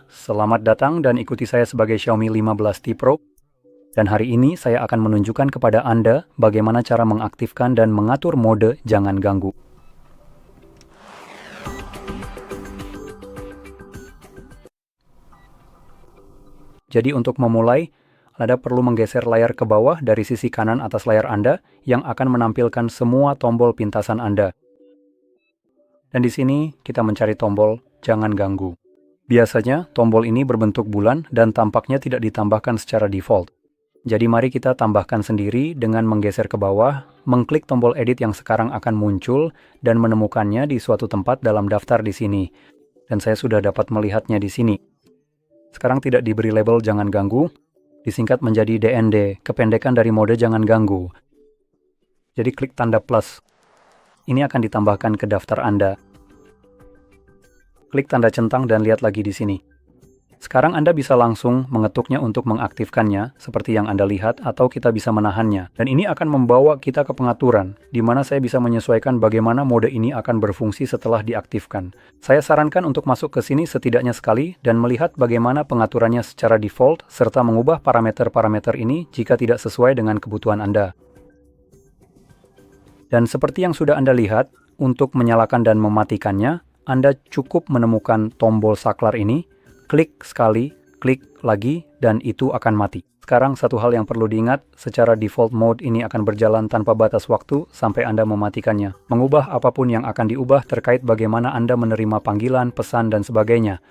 Selamat datang dan ikuti saya sebagai Xiaomi 15T Pro. Dan hari ini saya akan menunjukkan kepada Anda bagaimana cara mengaktifkan dan mengatur mode jangan ganggu. Jadi untuk memulai, Anda perlu menggeser layar ke bawah dari sisi kanan atas layar Anda yang akan menampilkan semua tombol pintasan Anda. Dan di sini kita mencari tombol jangan ganggu. Biasanya, tombol ini berbentuk bulan dan tampaknya tidak ditambahkan secara default. Jadi mari kita tambahkan sendiri dengan menggeser ke bawah, mengklik tombol edit yang sekarang akan muncul, dan menemukannya di suatu tempat dalam daftar di sini. Dan saya sudah dapat melihatnya di sini. Sekarang tidak diberi label jangan ganggu, disingkat menjadi DND, kependekan dari mode jangan ganggu. Jadi klik tanda plus. Ini akan ditambahkan ke daftar Anda. Klik tanda centang dan lihat lagi di sini. Sekarang Anda bisa langsung mengetuknya untuk mengaktifkannya, seperti yang Anda lihat, atau kita bisa menahannya. Dan ini akan membawa kita ke pengaturan, di mana saya bisa menyesuaikan bagaimana mode ini akan berfungsi setelah diaktifkan. Saya sarankan untuk masuk ke sini setidaknya sekali dan melihat bagaimana pengaturannya secara default, serta mengubah parameter-parameter ini jika tidak sesuai dengan kebutuhan Anda. Dan seperti yang sudah Anda lihat, untuk menyalakan dan mematikannya, Anda cukup menemukan tombol saklar ini, klik sekali, klik lagi, dan itu akan mati. Sekarang satu hal yang perlu diingat, secara default mode ini akan berjalan tanpa batas waktu sampai Anda mematikannya. Mengubah apapun yang akan diubah terkait bagaimana Anda menerima panggilan, pesan, dan sebagainya.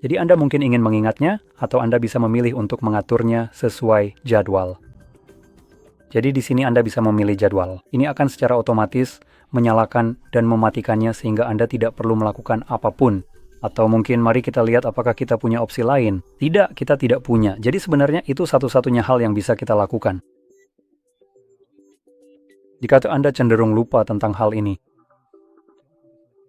Jadi Anda mungkin ingin mengingatnya, atau Anda bisa memilih untuk mengaturnya sesuai jadwal. Jadi di sini Anda bisa memilih jadwal. Ini akan secara otomatis menyalakan dan mematikannya sehingga Anda tidak perlu melakukan apapun. Atau mungkin mari kita lihat apakah kita punya opsi lain. Tidak, kita tidak punya. Jadi sebenarnya itu satu-satunya hal yang bisa kita lakukan. Jika Anda cenderung lupa tentang hal ini,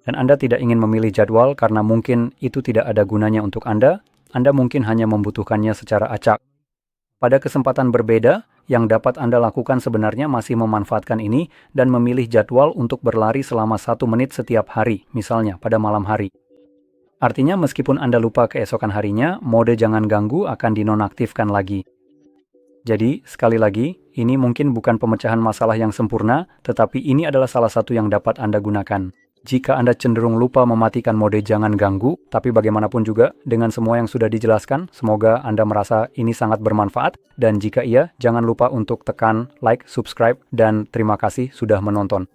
dan Anda tidak ingin memilih jadwal karena mungkin itu tidak ada gunanya untuk Anda mungkin hanya membutuhkannya secara acak. Pada kesempatan berbeda, yang dapat Anda lakukan sebenarnya masih memanfaatkan ini dan memilih jadwal untuk berlari selama 1 menit setiap hari, misalnya pada malam hari. Artinya meskipun Anda lupa keesokan harinya, mode jangan ganggu akan dinonaktifkan lagi. Jadi, sekali lagi, ini mungkin bukan pemecahan masalah yang sempurna, tetapi ini adalah salah satu yang dapat Anda gunakan. Jika Anda cenderung lupa mematikan mode jangan ganggu, tapi bagaimanapun juga, dengan semua yang sudah dijelaskan, semoga Anda merasa ini sangat bermanfaat, dan jika iya, jangan lupa untuk tekan like, subscribe, dan terima kasih sudah menonton.